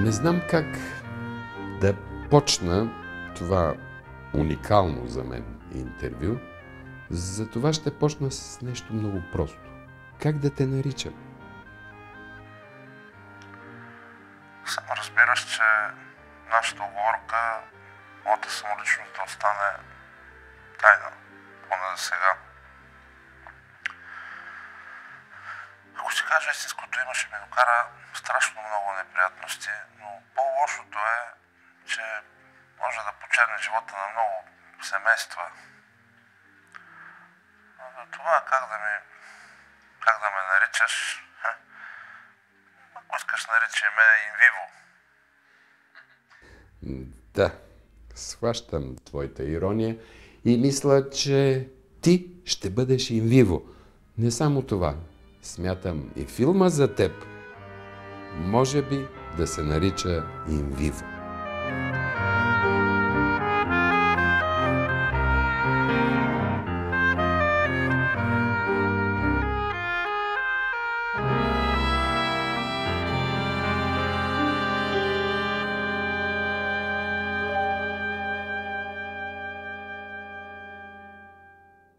Не знам как да почна това уникално за мен интервю. Затова ще почна с нещо много просто. Как да те наричам? Само разбираш, че нашата оговорка, моята самоличност да остане тайна, поне за сега. Ако си кажа истинското, имаше ми докара страшно много неприятности, но по-лошото е, че може да почерне живота на много семейства. Това как да ме наричаш, ако искаш наричай ме инвиво. Да, схващам твоята ирония и мисля, че ти ще бъдеш инвиво. Не само това, смятам и филма за теб може би да се нарича инвиво.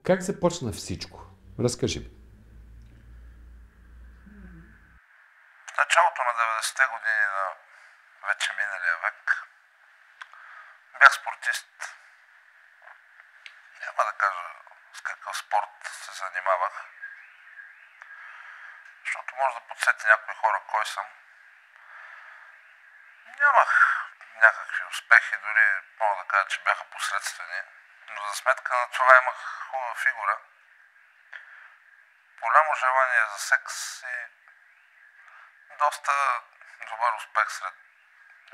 Как започна всичко? Разкажи ми. В началото на 90-те години на вече миналия век бях спортист. Няма да кажа с какъв спорт се занимавах, защото може да подсети някои хора кой съм. Нямах някакви успехи, дори мога да кажа, че бяха посредствени, но за сметка на това имах хубава фигура, голямо желание за секс и доста добър успех сред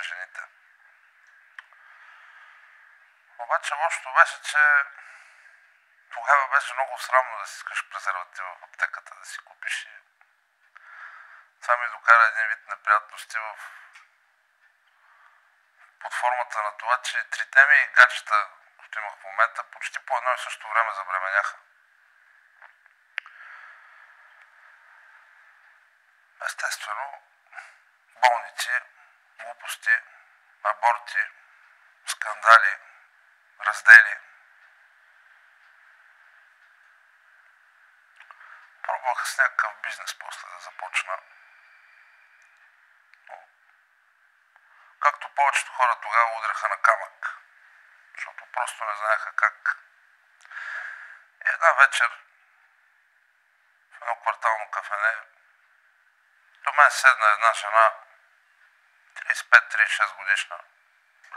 жените. Обаче лошото беше, че тогава беше много срамно да си искаш презерватив в аптеката, да си купиш, и това ми докара един вид неприятности под формата на това, че трите ми гаджета, които имах в момента, почти по едно и също време забременяха. Естествено, болници, глупости, аборти, скандали, раздели. Пробвах с някакъв бизнес после да започна. Но, както повечето хора тогава удряха на камък, защото просто не знаеха как. И една вечер в едно квартално кафене до мен седна една жена, 35-36 годишна,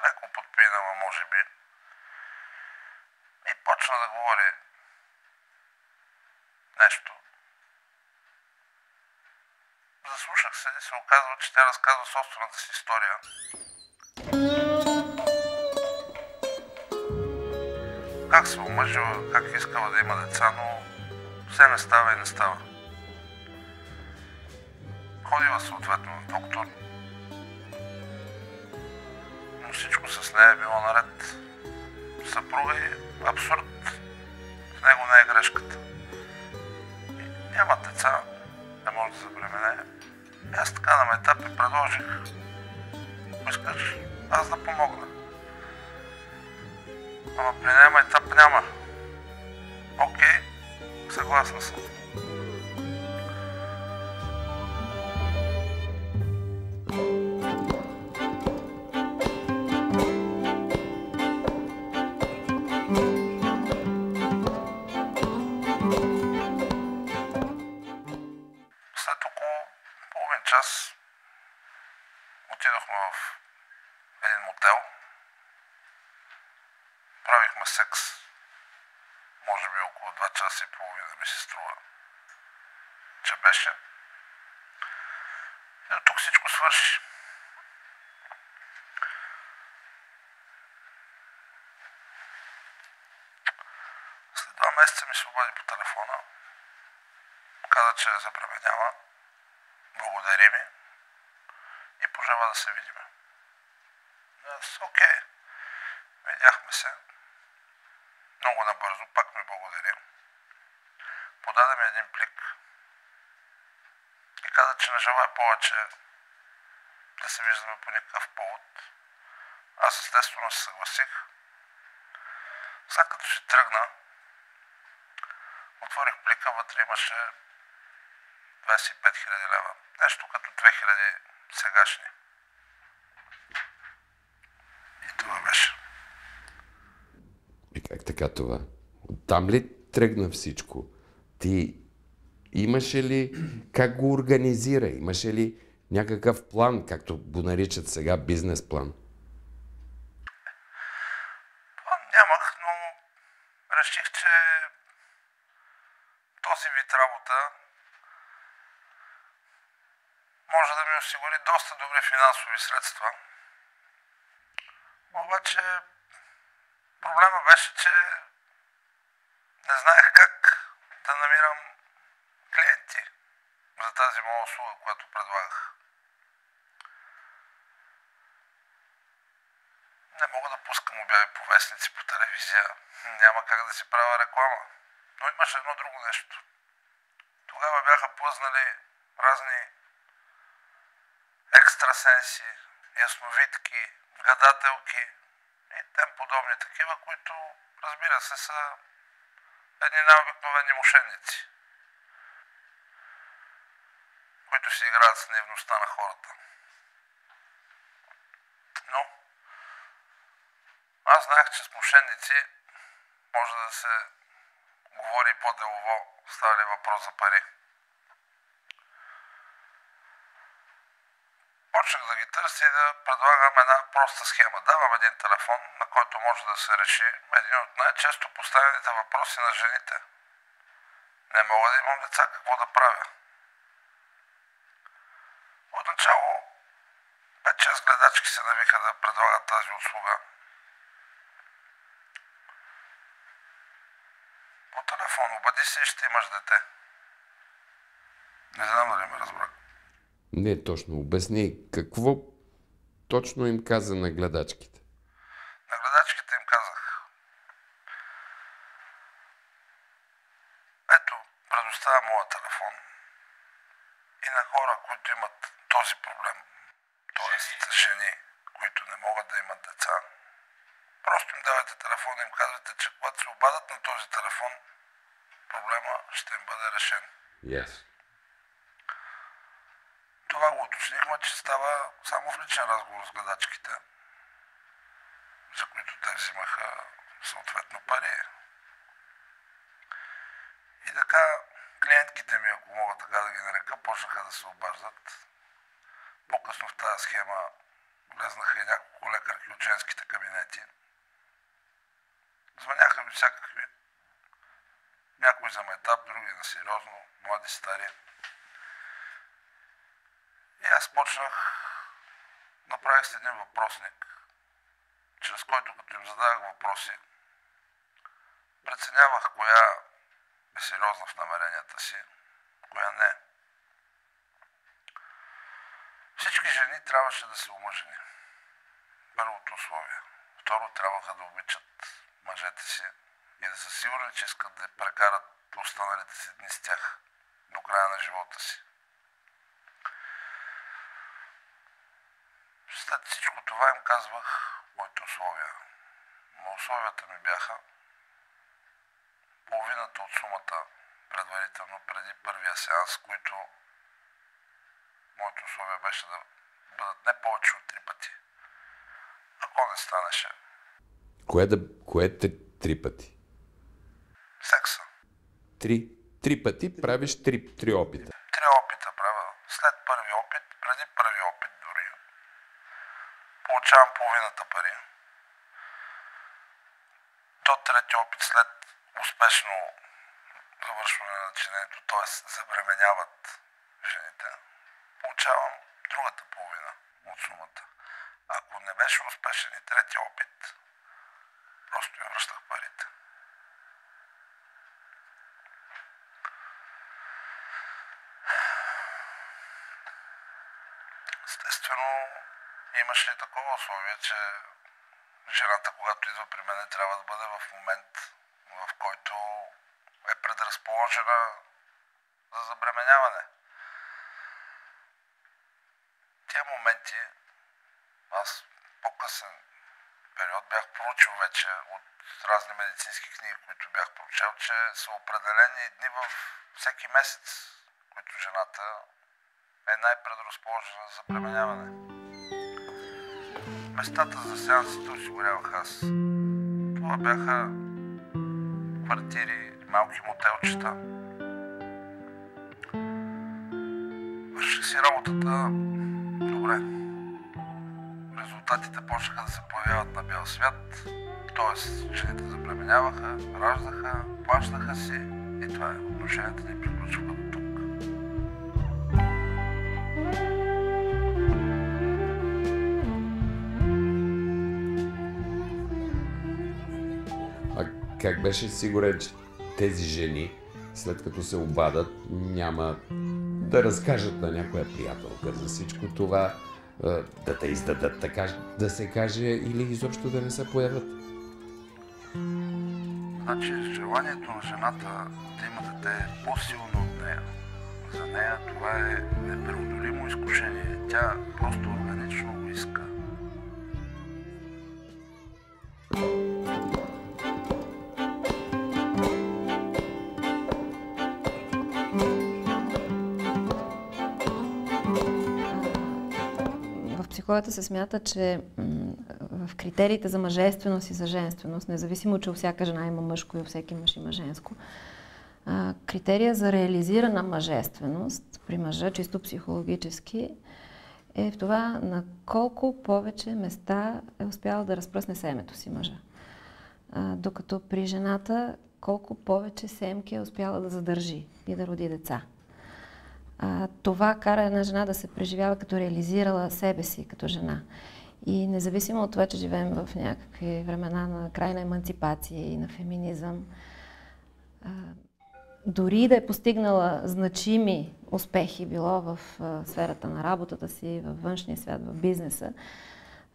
леко подпинала може би, и почна да говори нещо. Заслушах се и се оказва, че тя разказва собствената си история. Как се омъжила, как искала да има деца, но все не става и не става. Ходила съответно на доктор, но всичко с нея е било наред. Съпруга е абсурд, в него не е грешката. И няма деца, не може да забремене. И аз така на майтап и предложих, ако искаш, аз да помогна. Ама при нея майтап няма. Окей, съгласна съм. След около половин час отидохме в един мотел. Правихме секс, може би около 2 часа и половина ми се струва, че беше. И до тук всичко свърши. След 2 месеца ми се обади по телефона. Каза, че е забременява, благодари ми и пожела да се видим. Аз, окей. Видяхме се. Много набързо, пак ми благодари. Подаде ми един плик и каза, че не желая повече да се виждаме по никакъв повод. Аз естествено се съгласих. След като си тръгна, отворих плика, вътре имаше 25 000 лева. Нещо като 2000 сегашни. И това беше. И как така това? Оттам ли тръгна всичко? Ти имаше ли, как го организира? Имаше ли някакъв план, както го наричат сега бизнес план? План нямах, но реших, че този вид работа може да ми осигури доста добри финансови средства. Обаче проблема беше, че не знаех как да намирам клиенти за тази моя услуга, която предлагах. Не мога да пускам обяви по вестници, по телевизия. Няма как да си правя реклама. Но имаше едно друго нещо. Тогава бяха плъзнали разни екстрасенси, ясновидки, гадателки и тем подобни такива, които, разбира се, са едни най-обикновени мошенници, които си играят с наивността на хората. Но аз знаех, че с мошенници може да се говори по-делово, става ли въпрос за пари. Почнах да ги търся и да предлагам една проста схема. Давам един телефон, на който може да се реши един от най-често поставените въпроси на жените. Не мога да имам деца, какво да правя? Отначало 5-6 гледачки се навиха да предлагат тази услуга. По телефон, обади се и ще имаш дете. Не знам дали ме разбрах. Не точно. Обясни, какво точно им каза на гледачките? На гледачките им казах: ето, предоставя моя телефон и на хора, които имат този проблем, т.е. жени, които не могат да имат деца, просто им давайте телефон и им казвате, че когато се обадят на този телефон, проблема ще им бъде решен. Yes. Това го уточнихме, че става само в личен разговор с гледачките, за които те взимаха съответно пари. И така клиентките ми, ако мога така да ги нарека, почнаха да се обаждат. По-късно в тази схема влезнаха и няколко лекарки от женските кабинети. Звъняха ми всякакви. Някои за майтап, други на сериозно, млади, стари. И аз почнах, направих с един въпросник, чрез който като им задавах въпроси, преценявах коя е сериозна в намеренията си, коя не. Всички жени трябваше да са омъжени. Първото условие. Второ, трябваха да обичат мъжете си и да са сигурни, че искат да прекарат останалите си дни с тях до края на живота си. След всичко това им казвах моите условия. Но условията ми бяха половината от сумата предварително преди първия сеанс, които моето условие беше да бъдат не повече от 3 пъти. Ако не станеше. Кое е 3 пъти? Секса. 3 пъти правиш 3 опита. 3 опита правя. След първи опит, преди първи опит дори, получавам половината пари. До трети опит, след успешно завършване на начинението, т.е. забременяват жените, получавам другата половина от сумата. Ако не беше успешен и третия опит, просто им връщах парите. Естествено, имаше и такова условие, че жената, когато идва при мен, трябва да бъде в момент, в който е предразположена за забременяване. тия моменти, аз по-късен период бях проучил вече от разни медицински книги, които бях прочел, че са определени дни във всеки месец, които жената е най-предразположена за бременяване. Местата за сеансите осигурявах аз. Това бяха квартири, малки мотелчета. Върших си работата добре. Резултатите почнаха да се появяват на бял свят, т.е. жените забременяваха, раждаха, плащаха си и това е. Отношенията ни приключваха до тук. А как беше сигурен, че тези жени, след като се обадат, няма да разкажат на някоя приятелка за всичко това, да те издадат, така да се каже, или изобщо да не се появят? Значи, желанието на жената да има дете е по-силно от нея. За нея това е непреодолимо изкушение. Тя просто органично го иска. В психологията се смята, че в критериите за мъжественост и за женственост, независимо, че у всяка жена има мъжко и у всеки мъж има женско, критерия за реализирана мъжественост при мъжа, чисто психологически, е в това на колко повече места е успял да разпръсне семето си мъжа. Докато при жената колко повече семки е успяла да задържи и да роди деца. Това кара една жена да се преживява като реализирала себе си като жена. И независимо от това, че живеем в някакви времена на крайна еманципация и на феминизъм, дори да е постигнала значими успехи, било в сферата на работата си, във външния свят, в бизнеса,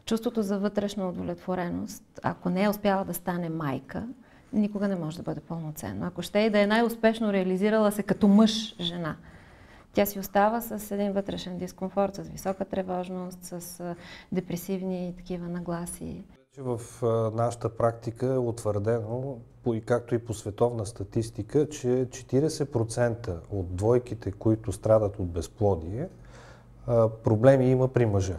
чувството за вътрешна удовлетвореност, ако не е успяла да стане майка, никога не може да бъде пълноценно. Ако ще и да е най-успешно реализирала се като мъж жена, тя си остава с един вътрешен дискомфорт, с висока тревожност, с депресивни такива нагласи. В нашата практика е утвърдено, както и по световна статистика, че 40% от двойките, които страдат от безплодие, проблеми има при мъжа.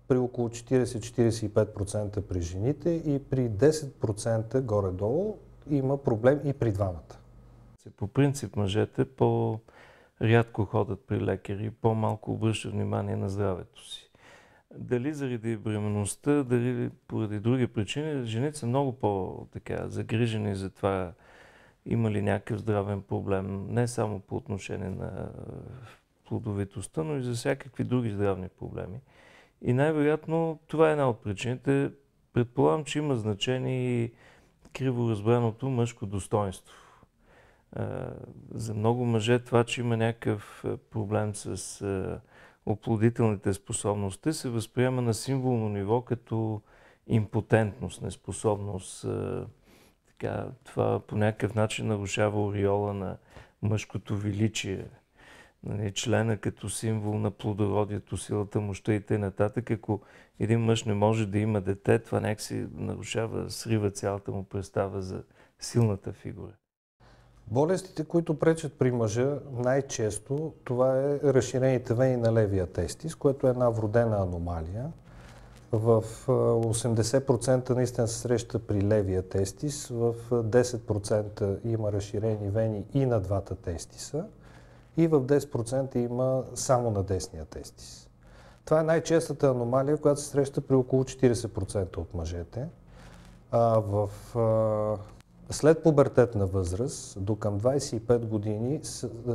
При около 40-45% при жените и при 10% горе-долу има проблем и при двамата. По принцип мъжете по-рядко ходят при лекари, по-малко обръщат внимание на здравето си. Дали заради бременността, дали поради други причини, жените са много по-загрижени за това има ли някакъв здравен проблем, не само по отношение на плодовитостта, но и за всякакви други здравни проблеми. И най-вероятно това е една от причините. Предполагам, че има значение и криво разбраното мъжко достоинство. За много мъже това, че има някакъв проблем с оплодителните способности, се възприема на символно ниво като импотентност, неспособност. Това по някакъв начин нарушава ореола на мъжкото величие. Члена като символ на плодородието, силата, мощта и т.н. Ако един мъж не може да има дете, това някакси нарушава, срива цялата му представа за силната фигура. Болестите, които пречат при мъжа, най-често това е разширените вени на левия тестис, което е една вродена аномалия. В 80% наистина се среща при левия тестис, в 10% има разширени вени и на двата тестиса и в 10% има само на десния тестис. Това е най-честата аномалия, която се среща при около 40% от мъжете. След пубертетна възраст, до към 25 години,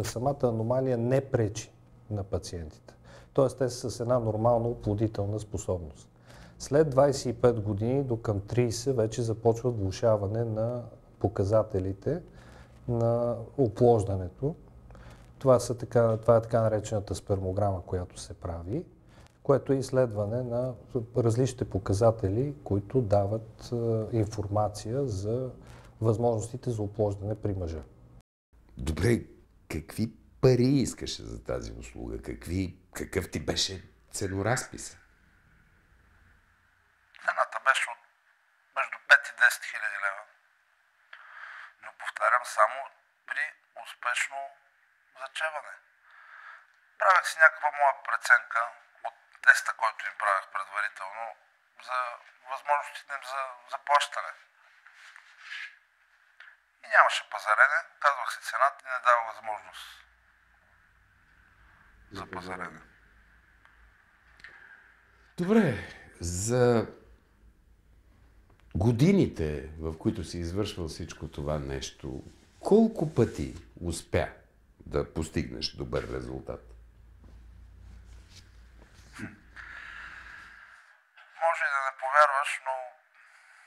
самата аномалия не пречи на пациентите. Тоест, те са с една нормална оплодителна способност. След 25 години до към 30 вече започва влошаване на показателите на оплождането. Това е така наречената спермограма, която се прави, което е изследване на различните показатели, които дават информация за възможностите за оплождане при мъжа. Добре, какви пари искаше за тази услуга? Какъв ти беше ценоразписа? Цената беше от между 5 и 10 хиляди лева. Но повтарям, само при успешно зачеване. Правях си някаква моя преценка от теста, който им правях предварително, за възможностите им за заплащане. И нямаше пазарене, казвах си цената и не дава възможност за пазарене. Добре, за годините, в които си извършвал всичко това нещо, колко пъти успя да постигнеш добър резултат? Може и да не повярваш, но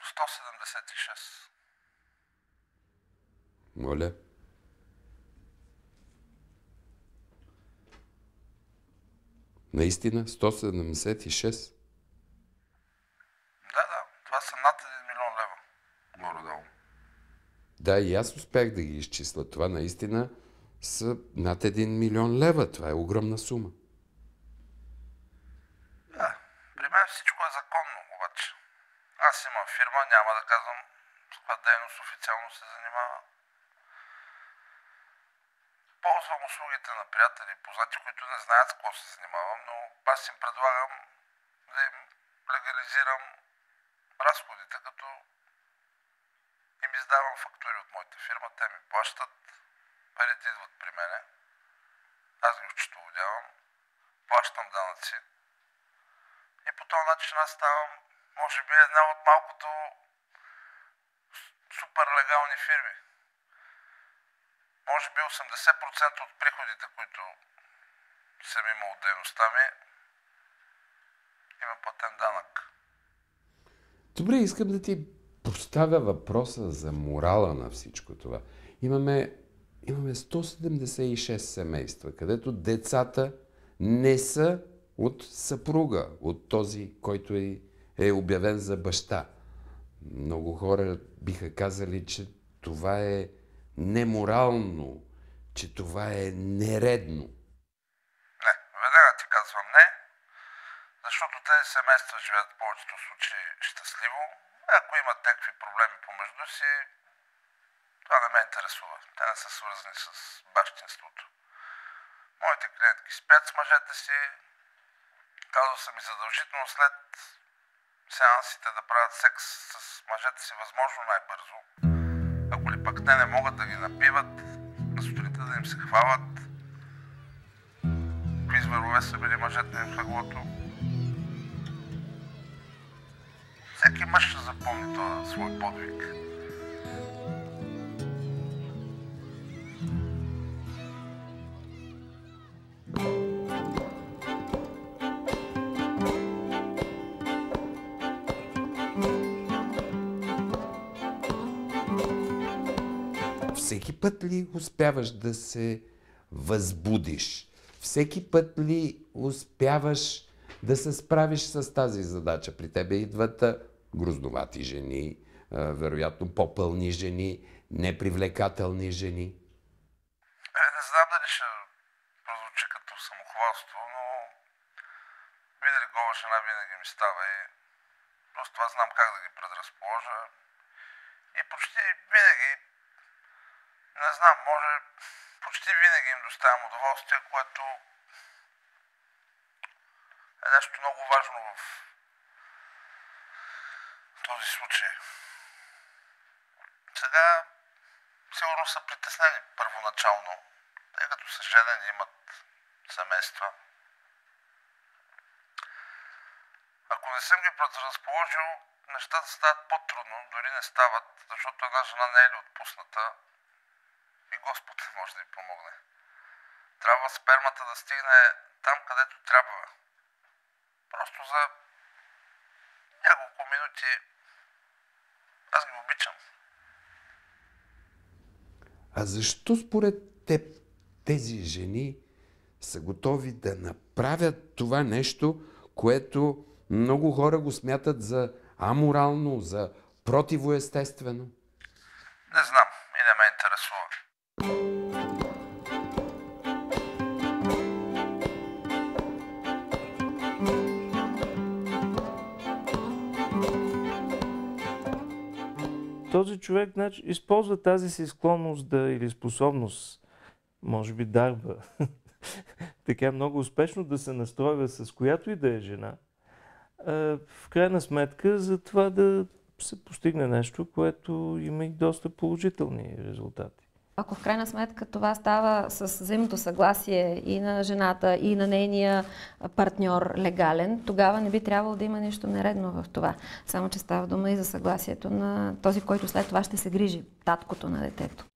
176. Моля. Наистина? 176? Да, това са над 1 милион лева. Горе-долу. Да, и аз успях да ги изчисля. Това наистина са над 1 милион лева. Това е огромна сума. Да, при мен всичко е законно, обаче. Аз имам фирма, няма да казвам с каква дейност официално се занимава. Ползвам услугите на приятели и познати, които не знаят с какво се занимавам, но аз им предлагам да им легализирам разходите, като им издавам фактури от моята фирма, те ми плащат, парите идват при мене, аз ги счетоводявам, плащам данъци и по този начин аз ставам, може би, една от малкото супер легални фирми. Може би 80% от приходите, които съм имал от дейността ми, има платен данък. Добре, искам да ти поставя въпроса за морала на всичко това. Имаме 176 семейства, където децата не са от съпруга, от този, който е обявен за баща. Много хора биха казали, че това е неморално, че това е нередно. Не, веднага ти казвам не, защото тези семейства живеят в повечето случаи щастливо. Ако имат някакви проблеми помежду си, това не ме интересува. Те не са свързани с бащинството. Моите клиентки спят с мъжете си, казал съм и задължително след сеансите да правят секс с мъжете си възможно най-бързо. Ако ли пък те не могат да ги напиват, на сутринта да им се хвалят, какви зверове са били мъжете им в леглото. Всеки мъж ще запомни този свой подвиг. Всеки път ли успяваш да се възбудиш? Всеки път ли успяваш да се справиш с тази задача? При тебе идват грозновати жени, вероятно по-пълни жени, непривлекателни жени. Не знам дали ще прозвучи като самохвалство, но видели гола жена винаги ми става и просто аз знам как да ги предразположа. И почти винаги, не знам, може почти винаги им доставям удоволствие, което е нещо много важно в този случай. Сега сигурно са притеснени първоначално, тъй като са женени, имат семейства. Ако не съм ги предразположил, нещата стават по-трудно, дори не стават, защото една жена не е ли отпусната и Господ не може да й помогне. Трябва спермата да стигне там, където трябва. Просто за няколко минути аз ги обичам. А защо според теб тези жени са готови да направят това нещо, което много хора го смятат за аморално, за противоестествено? Не знам и не ме интересува. този човек значи, използва тази си склонност или способност, може би дарба, така много успешно да се настройва с която и да е жена, в крайна сметка за това да се постигне нещо, което има и доста положителни резултати. Ако в крайна сметка това става с взаимното съгласие и на жената, и на нейния партньор легален, тогава не би трябвало да има нищо нередно в това. Само че става дума и за съгласието на този, който след това ще се грижи, таткото на детето.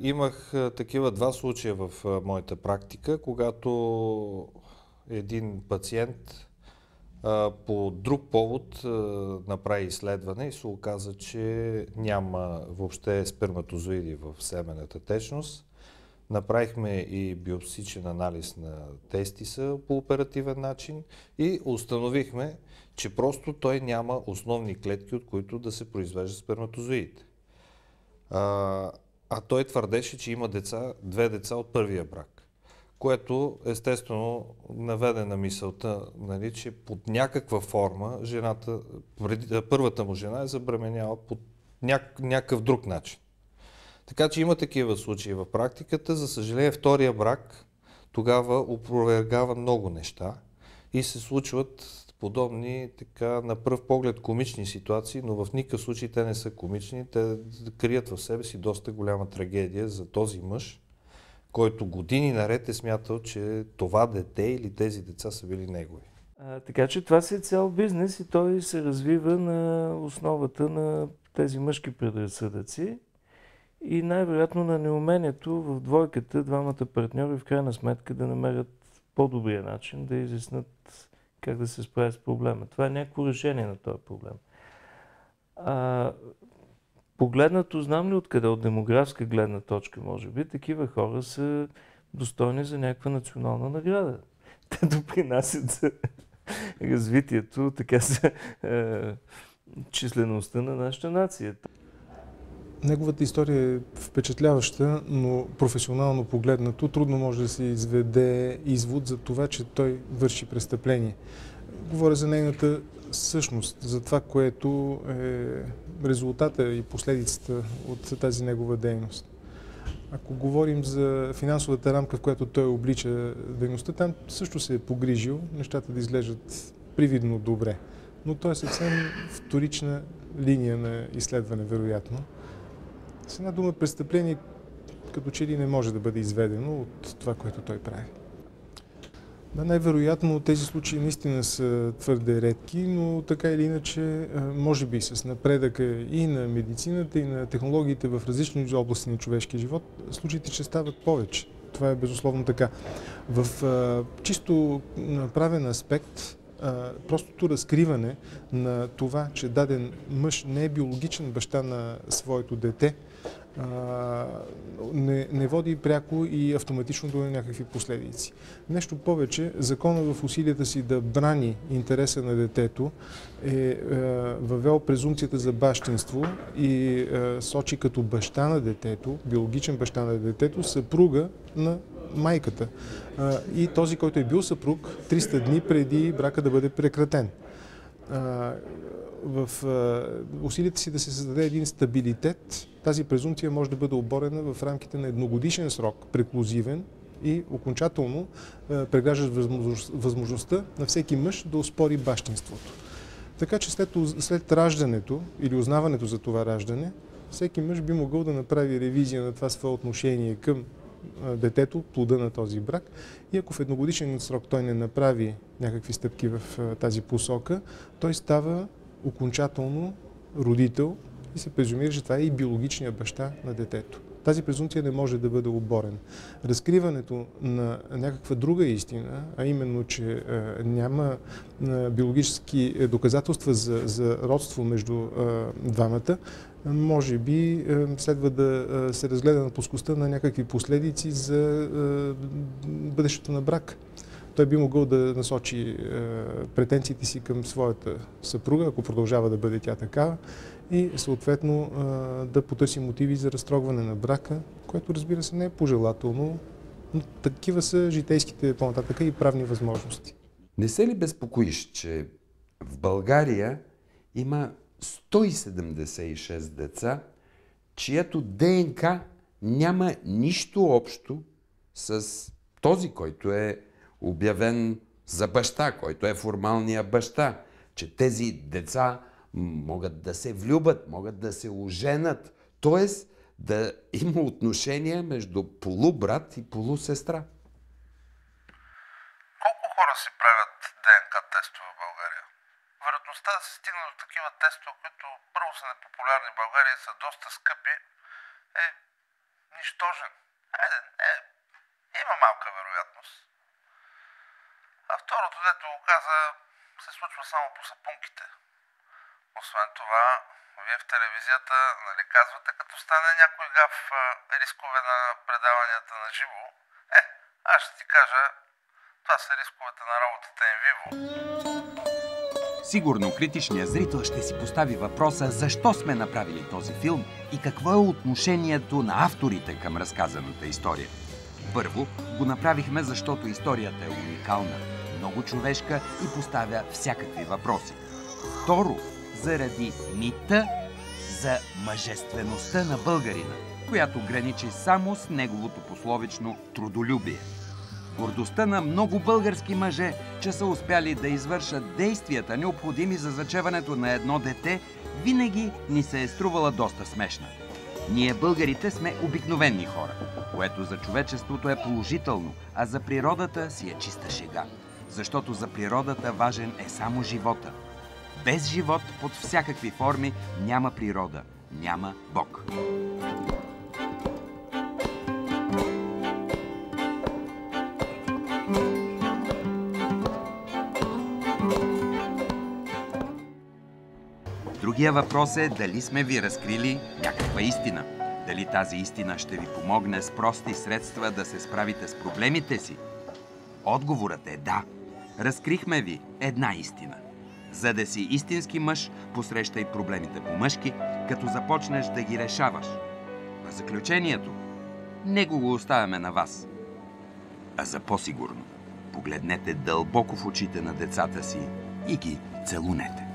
Имах такива два случая в моята практика, когато един пациент по друг повод направи изследване и се оказа, че няма въобще сперматозоиди в семената течност. Направихме и биопсичен анализ на тестиса по оперативен начин и установихме, че просто той няма основни клетки, от които да се произвежда сперматозоидите. А той твърдеше, че има две деца от първия брак, което естествено наведе на мисълта, нали, че под някаква форма първата му жена е забременяла по някакъв друг начин. Така че има такива случаи в практиката. За съжаление, втория брак тогава опровергава много неща и се случват подобни, така, на пръв поглед комични ситуации, но в никакъв случай те не са комични. Те крият в себе си доста голяма трагедия за този мъж, който години наред е смятал, че това дете или тези деца са били негови. Така че това си е цял бизнес и той се развива на основата на тези мъжки предразсъдъци и най-вероятно на неумението в двойката, двамата партньори в крайна сметка да намерят по-добрия начин да изяснат как да се справят с проблема. Това е някакво решение на този проблем. Погледнато, знам ли откъде, от демографска гледна точка, може би, такива хора са достойни за някаква национална награда. Те допринасят за развитието, така за числеността на нашата нация. Неговата история е впечатляваща, но професионално погледнато трудно може да се изведе извод за това, че той върши престъпление. Говоря за нейната същност, за това, което е резултата и последицата от тази негова дейност. Ако говорим за финансовата рамка, в която той облича дейността, там също се е погрижил нещата да изглеждат привидно добре. Но той е съвсем вторична линия на изследване, вероятно. С една дума, престъпление като че ли не може да бъде изведено от това, което той прави. Да, най-вероятно тези случаи наистина са твърде редки, но така или иначе, може би с напредъка и на медицината, и на технологиите в различни области на човешкия живот, случаите ще стават повече. Това е безусловно така. В чисто правен аспект, простото разкриване на това, че даден мъж не е биологичен баща на своето дете, не води пряко и автоматично до някакви последици. Нещо повече, законът в усилията си да брани интереса на детето е въвел презумпцията за бащинство и сочи като баща на детето, биологичен баща на детето, съпруга на майката. И този, който е бил съпруг 300 дни преди брака да бъде прекратен. В усилията си да се създаде един стабилитет, тази презумпция може да бъде оборена в рамките на едногодишен срок, преклузивен и окончателно преграждащ възможността на всеки мъж да оспори бащинството. Така че след раждането или узнаването за това раждане, всеки мъж би могъл да направи ревизия на това свое отношение към детето, плода на този брак, и ако в едногодишен срок той не направи някакви стъпки в тази посока, той става окончателно родител и се презумира, че това е и биологичният баща на детето. Тази презумпция не може да бъде оборена. Разкриването на някаква друга истина, а именно, че няма биологически доказателства за родство между двамата, може би следва да се разгледа на плоскостта на някакви последици за бъдещето на брак. Той би могъл да насочи претенциите си към своята съпруга, ако продължава да бъде тя такава, и съответно да потърси мотиви за разтрогване на брака, което, разбира се, не е пожелателно, но такива са житейските по-нататъка и правни възможности. Не се ли безпокоиш, че в България има 176 деца, чието ДНК няма нищо общо с този, който е обявен за баща, който е формалният баща. Че тези деца могат да се влюбят, могат да се оженят, т.е. да има отношение между полубрат и полусестра. Колко хора си правят ДНК тестове в България? Вероятността да се стигне до такива тестове, които първо са непопулярни в България и са доста скъпи, е нищожен. Има малка вероятност. А второто, дето го каза, се случва само по сапунките. Освен това, вие в телевизията, нали казвате, като стане някой гаф рискове на предаванията на живо. Аз ще ти кажа, това са рисковете на работата in vivo. Сигурно критичният зрител ще си постави въпроса защо сме направили този филм и какво е отношението на авторите към разказаната история. Първо, го направихме, защото историята е уникална, много човешка и поставя всякакви въпроси. Второ, заради мита за мъжествеността на българина, която граничи само с неговото пословично трудолюбие. Гордостта на много български мъже, че са успяли да извършат действията, необходими за зачеването на едно дете, винаги ни се е струвала доста смешна. Ние, българите, сме обикновени хора, което за човечеството е положително, а за природата си е чиста шега. Защото за природата важен е само живота. Без живот под всякакви форми няма природа, няма Бог. Другия въпрос е дали сме ви разкрили някаква истина. Дали тази истина ще ви помогне с прости средства да се справите с проблемите си? Отговорът е да. Разкрихме ви една истина. За да си истински мъж, посрещай проблемите по-мъжки, като започнеш да ги решаваш. А заключението? Него го оставяме на вас. А за по-сигурно, погледнете дълбоко в очите на децата си и ги целунете.